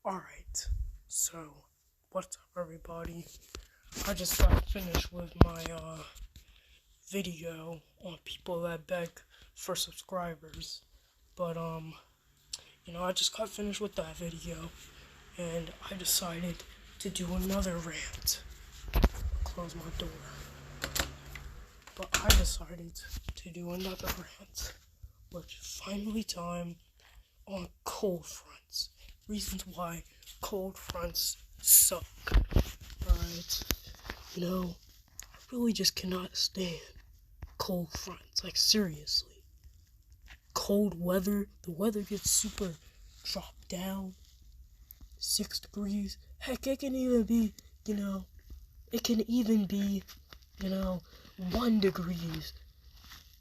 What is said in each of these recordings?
Alright, so what's up everybody? I just got finished with my video on people that beg for subscribers. But I just got finished with that video and I decided to do another rant. Close my door. But I decided to do another rant, which is finally time on Coldfronts. Reasons why Coldfronts suck. Alright. I really just cannot stand Coldfronts. Like, seriously. Cold weather. The weather gets super dropped down. 6 degrees. Heck, it can even be, 1 degrees.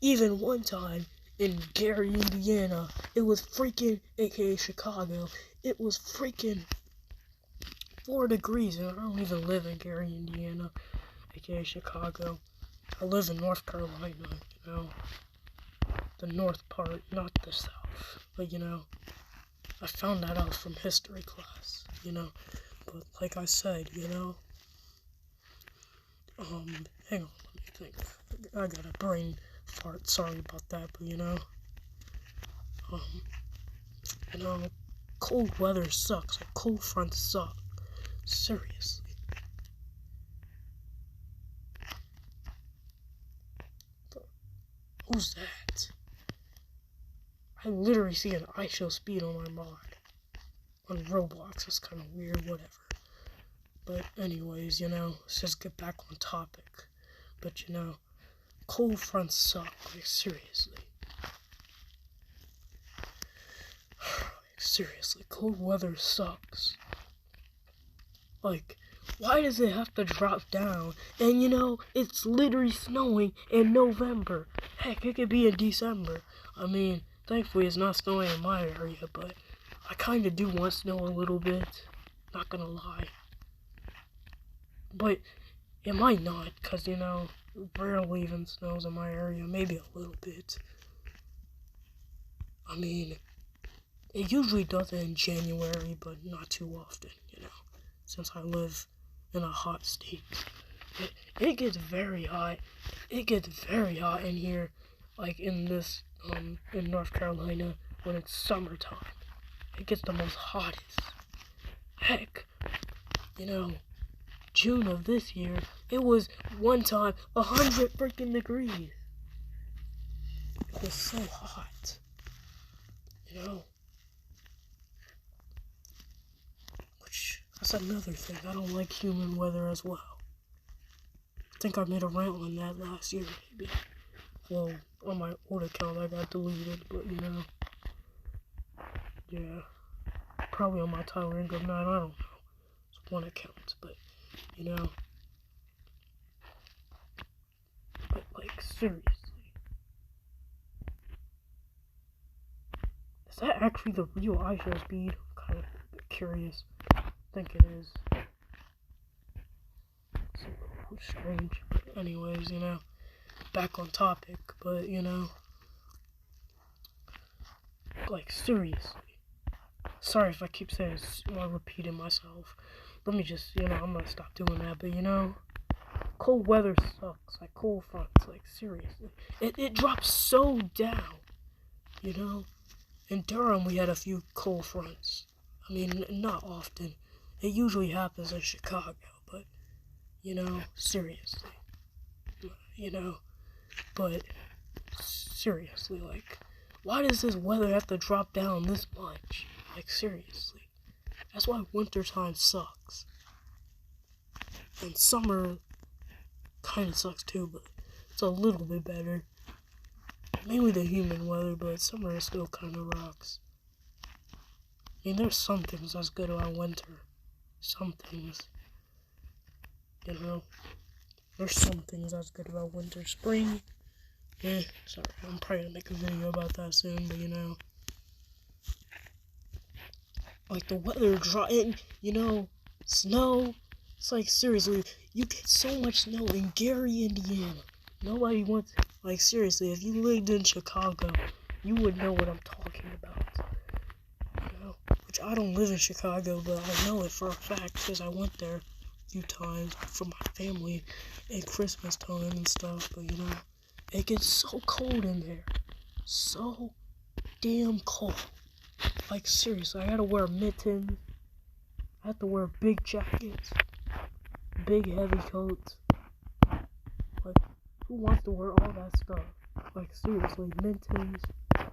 Even one time in Gary, Indiana, it was freaking, aka Chicago, it was freaking 4 degrees, and I don't even live in Gary, Indiana, aka Chicago. I live in North Carolina, the north part, not the south, but I found that out from history class, but like I said, hang on, let me think, I got a brain fart, sorry about that, but cold weather sucks, like cold fronts suck, seriously. Who's that? I literally see an I show speed on my mod. On Roblox, it's kind of weird, whatever. But anyways, let's just get back on topic. But cold fronts suck, like seriously. Seriously, cold weather sucks. Like, why does it have to drop down? And it's literally snowing in November. Heck, it could be in December. I mean, thankfully it's not snowing in my area, but I kinda do want snow a little bit. Not gonna lie. But it might not, cause barely even snows in my area, maybe a little bit. I mean, it usually does it in January, but not too often, since I live in a hot state. It gets very hot. It gets very hot in here, like in this, in North Carolina, when it's summertime. It gets the most hottest. Heck, June of this year, it was one time 100 freaking degrees. It was so hot. Which, that's another thing. I don't like humid weather as well. I think I made a rant on that last year, maybe. Well, on my old account, I got deleted, but yeah. Probably on my Tyler Ingram 9, I don't know. It's one account, but, But, like, seriously. Is that actually the real iShow speed? I'm kind of curious. I think it is. It's a little strange. But anyways, back on topic. But, like, seriously. Sorry if I keep saying repeating myself. Let me just, I'm gonna stop doing that. But, cold weather sucks. Like, cold fronts. Like, seriously. It drops so down. In Durham, we had a few cold fronts. I mean, not often. It usually happens in Chicago, but, seriously. But, seriously, like, why does this weather have to drop down this much? Like, seriously. That's why wintertime sucks. And summer kind of sucks too, but it's a little bit better. Mainly the humid weather, but summer still kind of rocks. I mean, there's some things that's good about winter. Some things. There's some things that's good about winter. Spring, sorry, I'm probably gonna make a video about that soon, but like the weather and snow. It's like, seriously, you get so much snow in Gary, Indiana. Nobody wants, like, seriously, if you lived in Chicago, you would know what I'm talking about. which I don't live in Chicago, but I know it for a fact because I went there a few times for my family at Christmas time and stuff. But you know, it gets so cold in there, so damn cold. Like seriously, I gotta wear mittens. I have to wear big jackets, big heavy coats. Like, who wants to wear all that stuff? Like seriously, mittens. Like,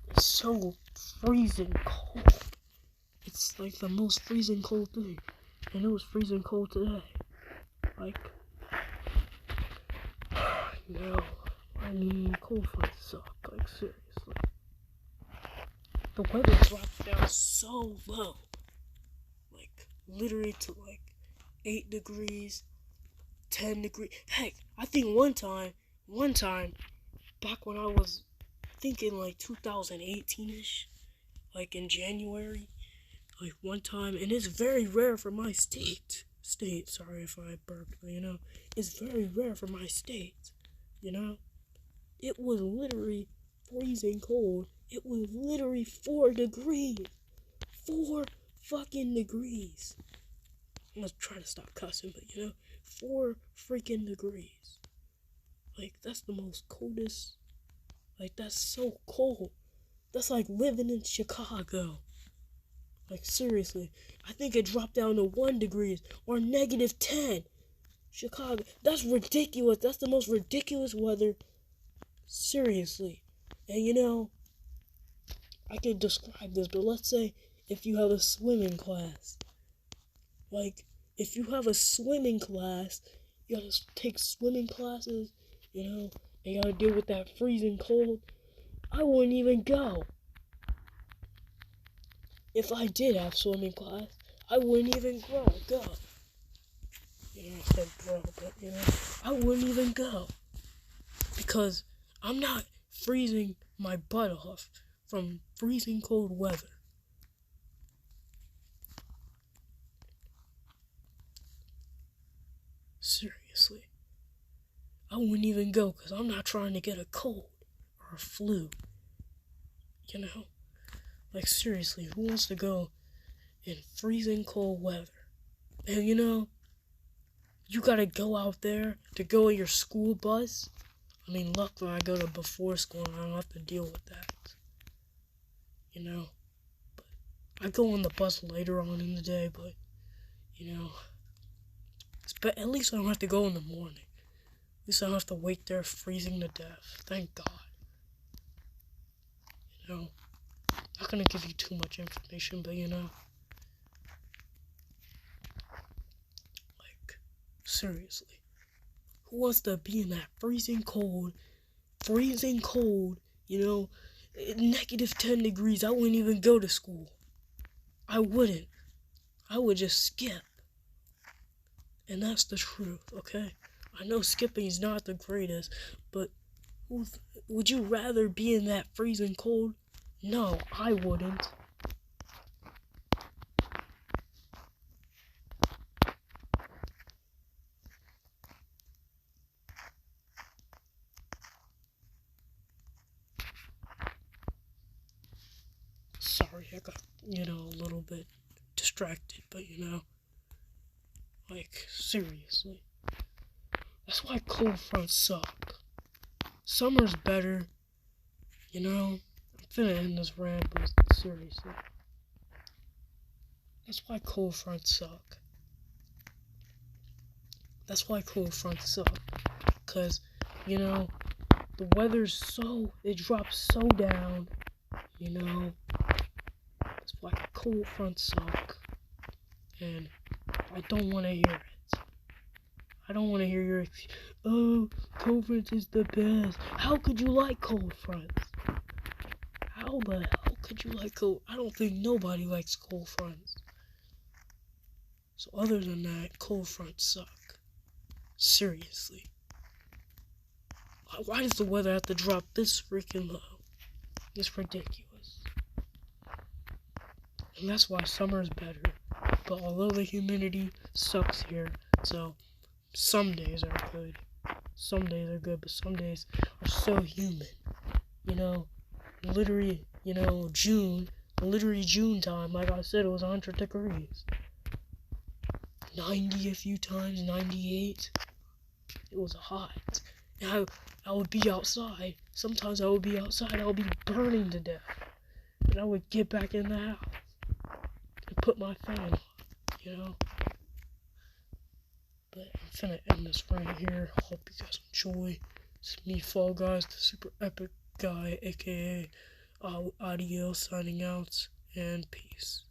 it's so freezing cold. It's like the most freezing cold thing, and it was freezing cold today. Like, you know, I mean, cold fronts suck. Like seriously. The weather drops down so low, like literally to like 8 degrees, 10 degrees. Heck, I think one time, back when I was thinking like 2018ish, like in January, like one time, and it's very rare for my state, sorry if I burped, but you know, it's very rare for my state, you know, it was literally freezing cold. It was literally 4 degrees. 4 fucking degrees. I'm gonna try to stop cussing, but you know, 4 freaking degrees. Like, that's the most coldest. Like, that's so cold. That's like living in Chicago. Like, seriously. I think it dropped down to 1 degree or -10. Chicago. That's ridiculous. That's the most ridiculous weather. Seriously. And you know, I can describe this, but let's say if you have a swimming class. Like, if you have a swimming class, you gotta take swimming classes, you know, and you gotta deal with that freezing cold. I wouldn't even go. If I did have swimming class, I wouldn't even go. You know, I said grow, but you know, I wouldn't even go. Because I'm not freezing my butt off from freezing cold weather. Seriously. I wouldn't even go because I'm not trying to get a cold or a flu. You know? Like, seriously, who wants to go in freezing cold weather? And you know, you gotta go out there to go in your school bus. I mean, luckily I go to before school and I don't have to deal with that. You know? But I go on the bus later on in the day, but, you know, but at least I don't have to go in the morning. At least I don't have to wait there freezing to death. Thank God. You know, I'm not gonna give you too much information, but you know, like, seriously, who wants to be in that freezing cold, you know, -10 degrees? I wouldn't even go to school. I wouldn't. I would just skip. And that's the truth, okay? I know skipping is not the greatest, but would you rather be in that freezing cold? No, I wouldn't. Sorry, I got, you know, a little bit distracted, but you know, like, seriously. That's why cold fronts suck. Summer's better, you know. I'm finna end this rant, but seriously. That's why cold fronts suck. That's why cold fronts suck. Because, you know, the weather's it drops so down, you know. That's why cold fronts suck. And I don't want to hear it. I don't want to hear your oh, cold fronts is the best. How could you like cold fronts? How the hell could you like cold? I don't think nobody likes cold fronts. So other than that, cold fronts suck. Seriously. Why does the weather have to drop this freaking low? It's ridiculous. And that's why summer is better. But although the humidity sucks here, so some days are good. Some days are good, but some days are so humid. You know, literally, June time, like I said, it was 100 degrees. 90 a few times, 98. It was hot. And I would be outside. Sometimes I would be outside, I would be burning to death. And I would get back in the house and put my fan on, But I'm finna end this right here. Hope you guys enjoy. It's me, Fall Guys, the super epic guy, aka Audio, signing out, and peace.